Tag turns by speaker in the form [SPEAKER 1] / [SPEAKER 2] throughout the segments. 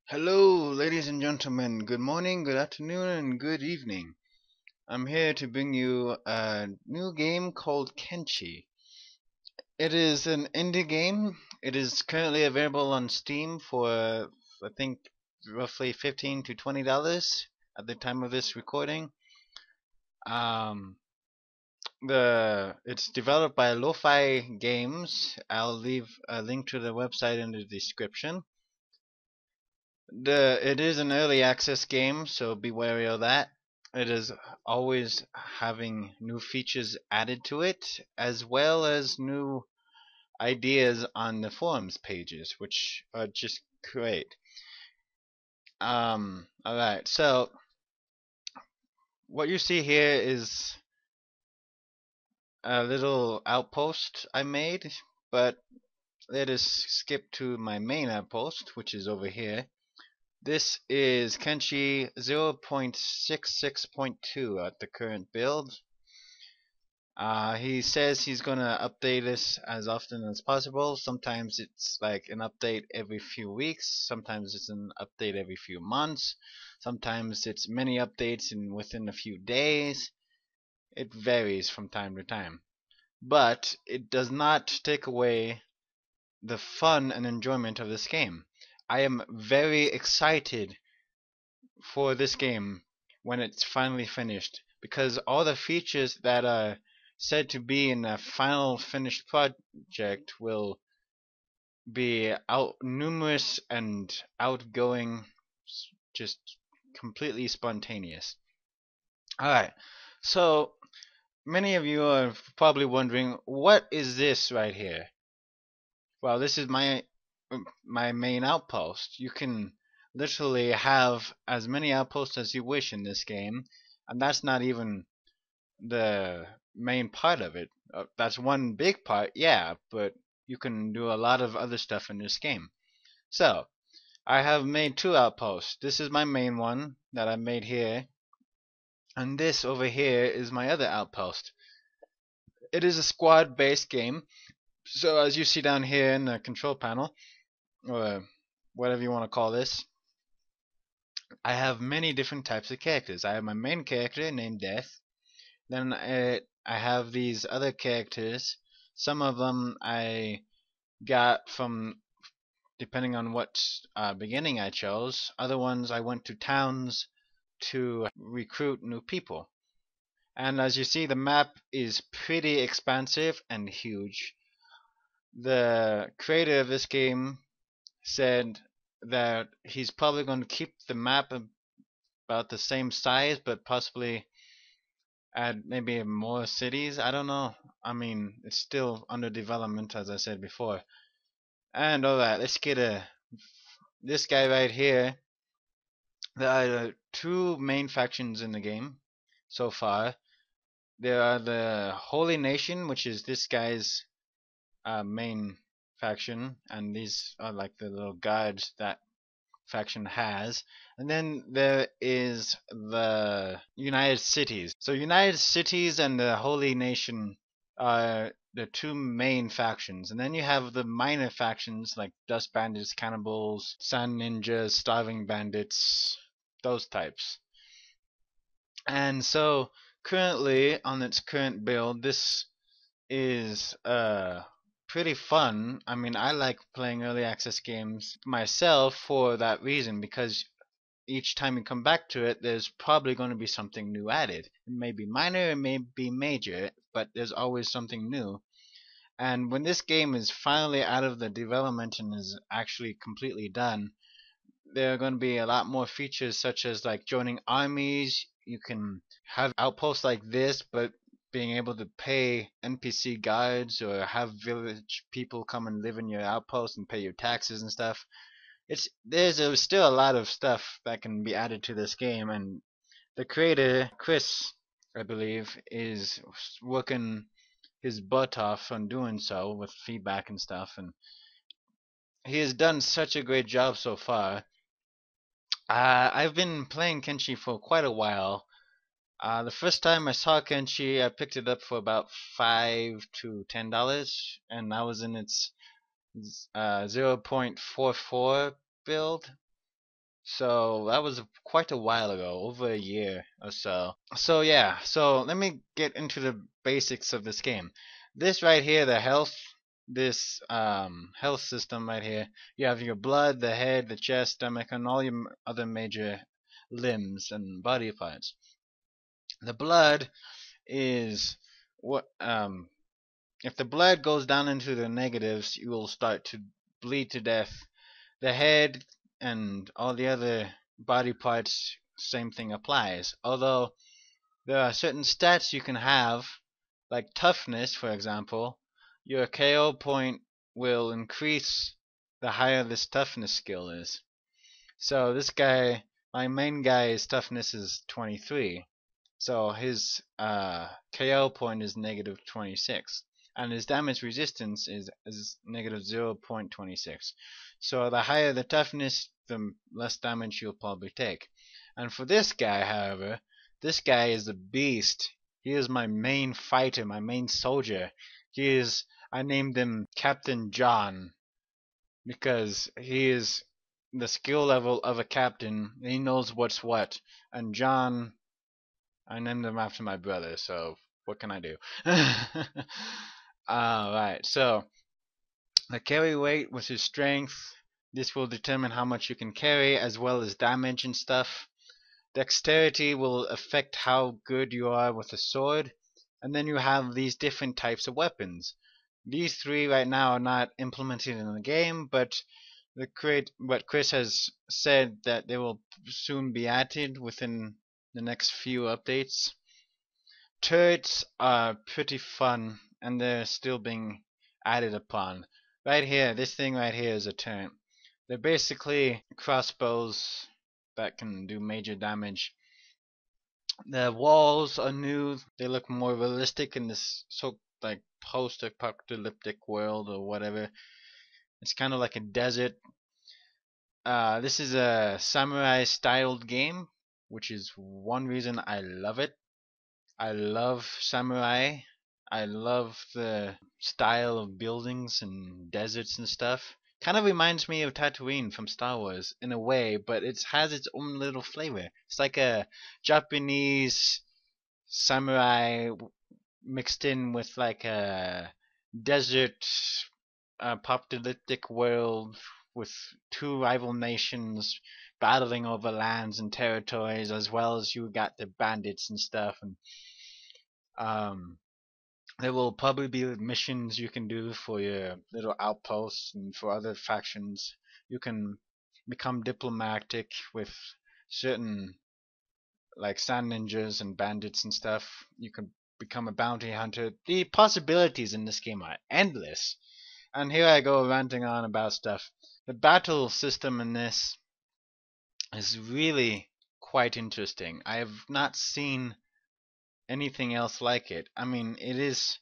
[SPEAKER 1] Hello, ladies and gentlemen. Good morning, good afternoon, and good evening. I'm here to bring you a new game called Kenshi. It is an indie game. It is currently available on Steam for, I think, roughly $15 to $20 at the time of this recording. Um, it's developed by Lofi Games. I'll leave a link to the website in the description. It is an early access game, so be wary of that. It is always having new features added to it, as well as new ideas on the forums pages, which are just great. Alright, so what you see here is a little outpost I made, but let us skip to my main outpost, which is over here. This is Kenshi 0.66.2 at the current build. He says he's gonna update this as often as possible. Sometimes it's like an update every few weeks. Sometimes it's an update every few months. Sometimes it's many updates within a few days. It varies from time to time. But it does not take away the fun and enjoyment of this game. I am very excited for this game when it's finally finished, because all the features that are said to be in a final finished project will be out numerous and outgoing, just completely spontaneous. Alright, so many of you are probably wondering, what is this right here? Well, this is my main outpost. You can literally have as many outposts as you wish in this game, and that's not even the main part of it. That's one big part, yeah, but you can do a lot of other stuff in this game. So, I have made two outposts. This is my main one that I made here, and this over here is my other outpost. It is a squad-based game, so as you see down here in the control panel, or whatever you want to call this, I have many different types of characters. I have my main character named Death. Then I have these other characters. Some of them I got from depending on what beginning I chose. Other ones I went to towns to recruit new people. And as you see, the map is pretty expansive and huge. The creator of this game said that he's probably going to keep the map about the same size, but possibly add maybe more cities. I don't know. I mean, it's still under development, as I said before. And alright, let's get this guy right here. There are two main factions in the game so far. There are the Holy Nation, which is this guy's main faction, and these are like the little guards that faction has. And then there is the United Cities. So United Cities and the Holy Nation are the two main factions. And then you have the minor factions like Dust Bandits, Cannibals, Sand Ninjas, Starving Bandits, those types. And so currently on its current build, this is pretty fun. I mean, I like playing early access games myself for that reason, because each time you come back to it, there's probably going to be something new added. It may be minor, it may be major, but there's always something new. And when this game is finally out of the development and is actually completely done, there are going to be a lot more features, such as like joining armies. You can have outposts like this, but being able to pay NPC guards or have village people come and live in your outpost and pay your taxes and stuff. There's still a lot of stuff that can be added to this game, and the creator, Chris, I believe, is working his butt off on doing so with feedback and stuff, and he has done such a great job so far. I've been playing Kenshi for quite a while. The first time I saw Kenshi, I picked it up for about $5 to $10, and I was in its 0.44 build. So that was quite a while ago, over a year or so. So yeah, so let me get into the basics of this game. This right here, the health, this health system right here, you have your blood, the head, the chest, stomach, and all your other major limbs and body parts. The blood is what if the blood goes down into the negatives, you will start to bleed to death. The head and all the other body parts, same thing applies. Although there are certain stats you can have, like toughness, for example. Your KO point will increase the higher this toughness skill is. So this guy, my main guy's toughness is 23. So his KO point is negative 26. And his damage resistance is negative 0.26. So the higher the toughness, the less damage you'll probably take. And for this guy, however, this guy is a beast. He is my main fighter, my main soldier. I named him Captain John because he is the skill level of a captain. He knows what's what. And John, I named him after my brother, so what can I do? Alright, so the carry weight with his strength. This will determine how much you can carry as well as damage and stuff. Dexterity will affect how good you are with a sword. And then you have these different types of weapons. These three right now are not implemented in the game, but Chris has said that they will soon be added within the next few updates. Turrets are pretty fun, and they're still being added upon. Right here, this thing right here is a turret. They're basically crossbows that can do major damage. The walls are new. They look more realistic in this like post-apocalyptic world or whatever. It's kind of like a desert. This is a samurai-styled game, which is one reason I love it. I love samurai. I love the style of buildings and deserts and stuff. Kind of reminds me of Tatooine from Star Wars in a way, but it has its own little flavor. It's like a Japanese samurai mixed in with like a desert apocalyptic world with two rival nations battling over lands and territories, as well as you got the bandits and stuff. And um, there will probably be missions you can do for your little outposts and for other factions. You can become diplomatic with certain like sand ninjas and bandits and stuff. You can become a bounty hunter. The possibilities in this game are endless. And here I go ranting on about stuff. The battle system in this is really quite interesting. I have not seen anything else like it. I mean, it is.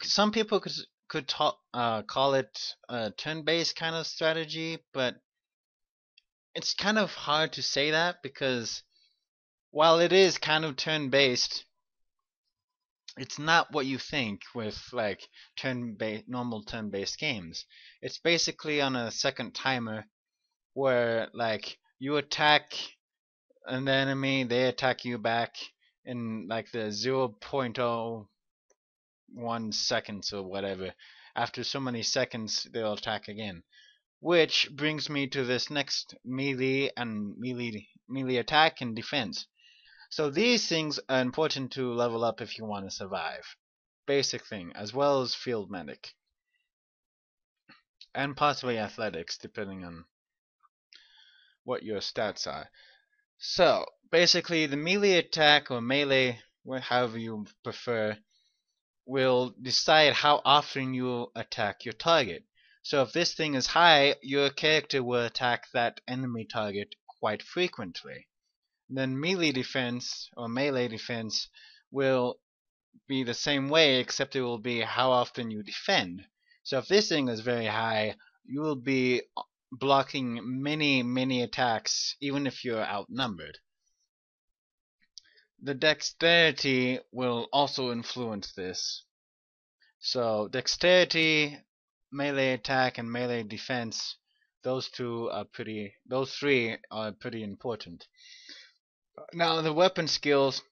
[SPEAKER 1] Some people could call it a turn-based kind of strategy, but it's kind of hard to say that because while it is kind of turn-based, it's not what you think with like normal turn-based games. It's basically on a second timer where like you attack an enemy, they attack you back in like the 0.01 seconds or whatever. After so many seconds, they'll attack again. Which brings me to this next melee attack and defense. So these things are important to level up if you want to survive. Basic thing, as well as field medic. And possibly athletics, depending on what your stats are. So, basically the melee attack or melee, however you prefer, will decide how often you attack your target. So if this thing is high, your character will attack that enemy target quite frequently. Then melee defense or melee defense will be the same way, except it will be how often you defend. So if this thing is very high, you will be blocking many attacks even if you're outnumbered. The dexterity will also influence this. So dexterity, melee attack, and melee defense, Those three are pretty important. Now the weapon skills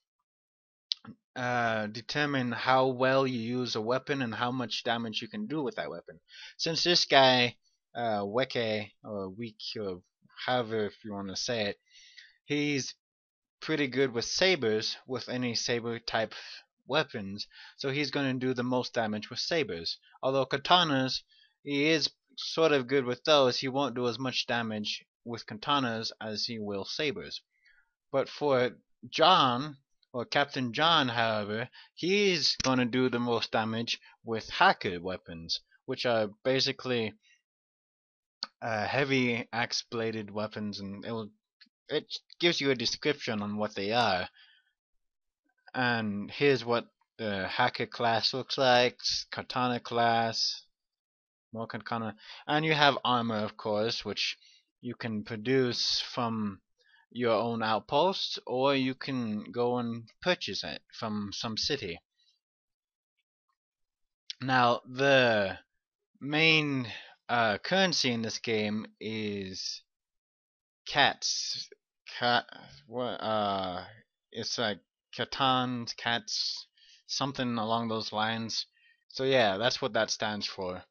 [SPEAKER 1] determine how well you use a weapon and how much damage you can do with that weapon. Since this guy, Weke or Weak or however if you want to say it, he's pretty good with sabers, with any saber type weapons, so he's going to do the most damage with sabers. Although katanas, he is sort of good with those, he won't do as much damage with katanas as he will sabers. But for John, or Captain John, however, he's going to do the most damage with hacker weapons, which are basically heavy axe bladed weapons, and it gives you a description on what they are. And here's what the hacker class looks like, katana class, more katana, and you have armor, of course, which you can produce from your own outpost, or you can go and purchase it from some city. Now, the main currency in this game is cats. Cat, what? It's like Catans, cats, something along those lines. So yeah, that's what that stands for.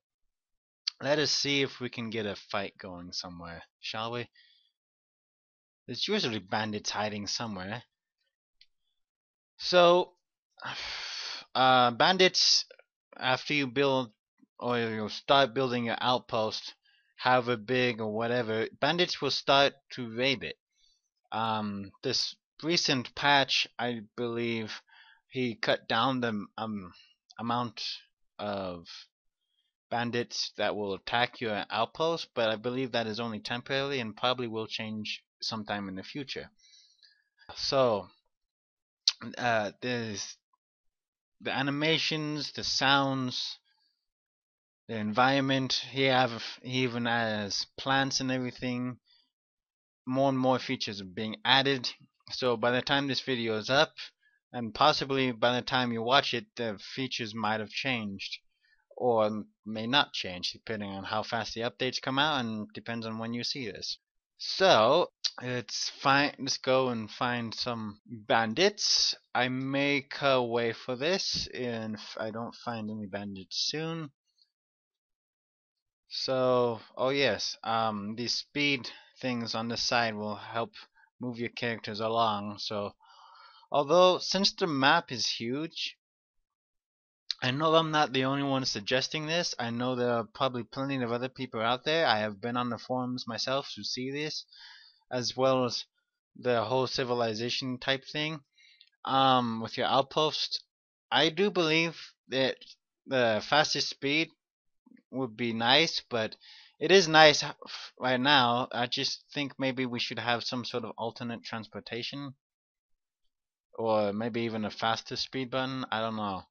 [SPEAKER 1] Let us see if we can get a fight going somewhere, shall we? There's usually bandits hiding somewhere. So, bandits, after you build or you start building your outpost, however big or whatever, bandits will start to raid it. This recent patch, I believe, he cut down the amount of bandits that will attack your outpost, but I believe that is only temporary and probably will change sometime in the future. So, there's the animations, the sounds, the environment. He even has plants and everything. More and more features are being added. So by the time this video is up, and possibly by the time you watch it, the features might have changed, or may not change, depending on how fast the updates come out, and depends on when you see this. So let's go and find some bandits. I may cut away for this, and if I don't find any bandits soon. So, oh yes, these speed things on the side will help move your characters along. So, although since the map is huge, I know I'm not the only one suggesting this. I know there are probably plenty of other people out there. I have been on the forums myself to see this, as well as the whole civilization type thing. With your outpost, I do believe that the fastest speed would be nice, but it is nice right now. I just think maybe we should have some sort of alternate transportation, or maybe even a faster speed button. I don't know.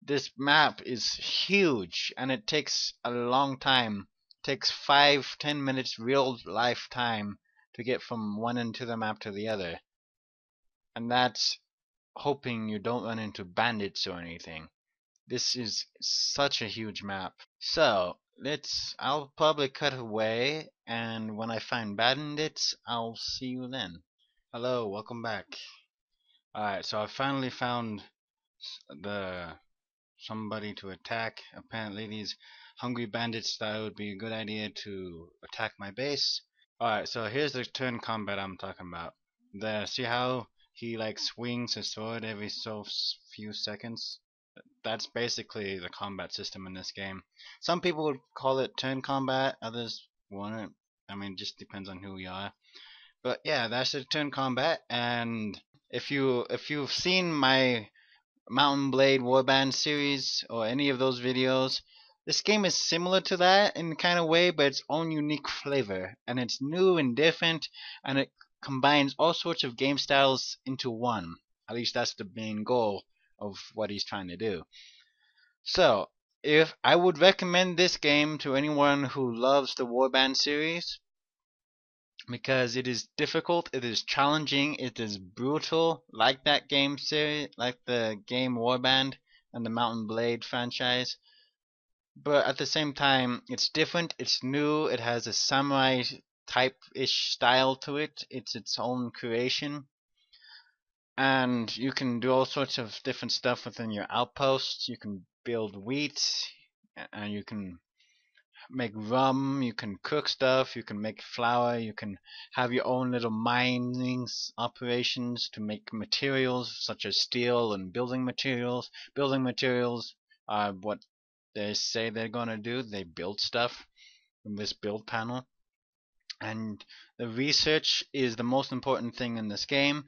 [SPEAKER 1] This map is huge, and it takes a long time. It takes 5-10 minutes real life time to get from one end of the map to the other. And that's hoping you don't run into bandits or anything. This is such a huge map. So, I'll probably cut away, and when I find bandits, I'll see you then. Hello, welcome back. Alright, so I finally found somebody to attack. Apparently these hungry bandits thought it would be a good idea to attack my base. Alright, so here's the turn combat I'm talking about. See how he like swings his sword every so few seconds? That's basically the combat system in this game. Some people would call it turn combat, others wouldn't. I mean, it just depends on who you are. But yeah, that's the turn combat. And if you've seen my Mountain Blade Warband series or any of those videos, this game is similar to that in kind of way, but its own unique flavor, and it's new and different, and it combines all sorts of game styles into one. At least that's the main goal of what he's trying to do. So, if I would recommend this game to anyone who loves the Warband series, because it is difficult, it is challenging, it is brutal, like that game series, like the game Warband and the Mountain Blade franchise. but at the same time, it's different. It's new. It has a samurai type-ish style to it. It's its own creation, and you can do all sorts of different stuff within your outposts. You can build wheat, and you can make rum, you can cook stuff, you can make flour, you can have your own little mining operations to make materials such as steel and building materials. Building materials are what they say they're going to do. They build stuff in this build panel. And the research is the most important thing in this game.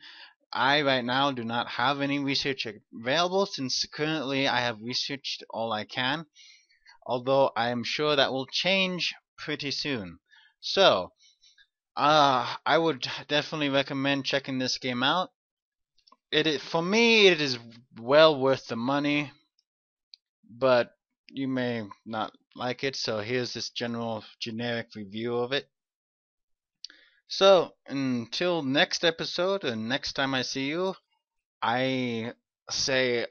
[SPEAKER 1] I right now do not have any research available since currently I have researched all I can, although I am sure that will change pretty soon. So, I would definitely recommend checking this game out. For me, it is well worth the money, but you may not like it. So here's this general generic review of it. So until next episode and next time I see you, I say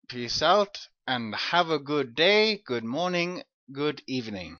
[SPEAKER 1] peace out and have a good day, good morning, good evening.